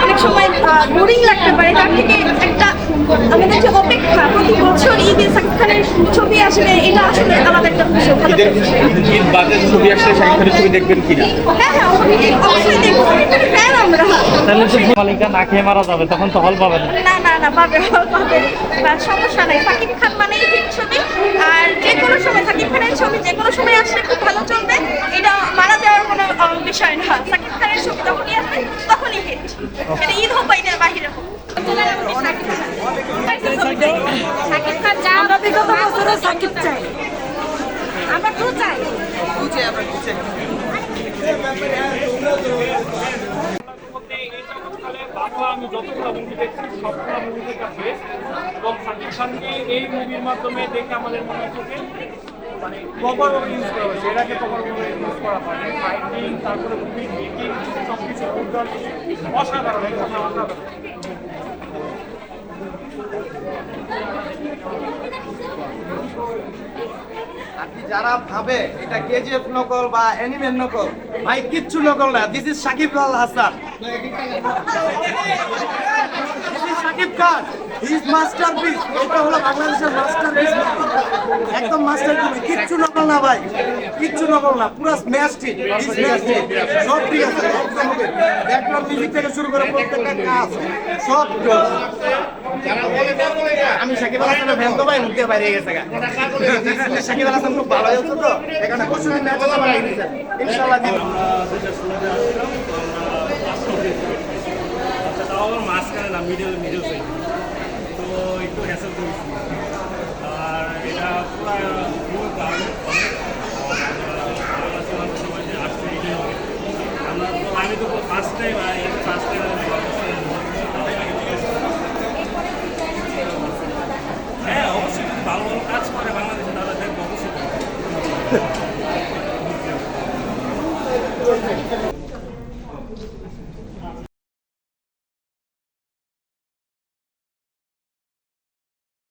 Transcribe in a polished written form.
অনেক সময় বোরিং লাগতে পারে, তার থেকে একটা আমাদের যে অপেক্ষা প্রতি বছর ঈদে শাকিব খানের ছবি আসলে, এটা আসলে আলাদা একটা বিষয়। ভালো ঈদ বাদে ছবি আসলে শাকিব খানের ছবি দেখবেন কিনা? হ্যাঁ হ্যাঁ, অবশ্যই দেখবো, ফ্যান আমরা। তাহলে তো মালিকা না খেয়ে মারা যাবে, তখন তো হল পাবেন না। না না না, পাবে হল পাবে, সমস্যা নাই। শাকিব খান মানেই হিট ছবি, আর যে কোনো সময় শাকিব খানের ছবি যে কোনো সময় আসলে খুব ভালো চলবে, এটা মারা যাওয়ার কোনো বিষয় না। শাকিব খানের ছবি যখনই আসবে তখনই হিট, এটা ঈদ হোক বা ঈদের বাহিরে হোক। শাকিব খান যা, আমরা বিগত বছরে শাকিব চাই, আমরা টু চাই। আমি যতগুলো মুভি দেখছি সবগুলো মুভি থেকে বেস্ট, এবং শাকিব খানকে এই মুভির মাধ্যমে দেখে আমাদের মনে হচ্ছে মানে প্রপারভাবে ইউজ করা হয়েছে, এটাকে প্রপারভাবে ইউজ করা হয়নি। ফাইটিং, তারপরে মুভি মেকিং, সব কিছু অসাধারণ, একদম অসাধারণ। আপনি যারা ভাবে এটা কেজিএফ নকল বা অ্যানিমের নকল, ভাই কিচ্ছু নকল না। This is Shakib Al Hasan, this is Shakib Khan, his masterpiece. এটা হলো বাংলাদেশের মাস্টারপিস, একদম মাস্টারপিস, কিচ্ছু নকল না ভাই, কিচ্ছু নকল না, পুরো স্ম্যাশ হিট, স্ম্যাশ হিট, সব ঠিক আছে, একদম ওকে। ব্যাকগ্রাউন্ড মিউজিক থেকে শুরু করে প্রত্যেকটা কাজ সব আমি সাকিব আল হাসানের ফ্যান তো ভাই, মুখে বাইরে গেছে গা। সাকিব আল হাসান খুব ভালো হয়েছে তো, এখানে কোশ্চেন ম্যাচ আছে ভাই, ইনশাআল্লাহ জিতবে। মাঝখানে না, মিডল সাইড, তো একটু হ্যাসেল করেছি।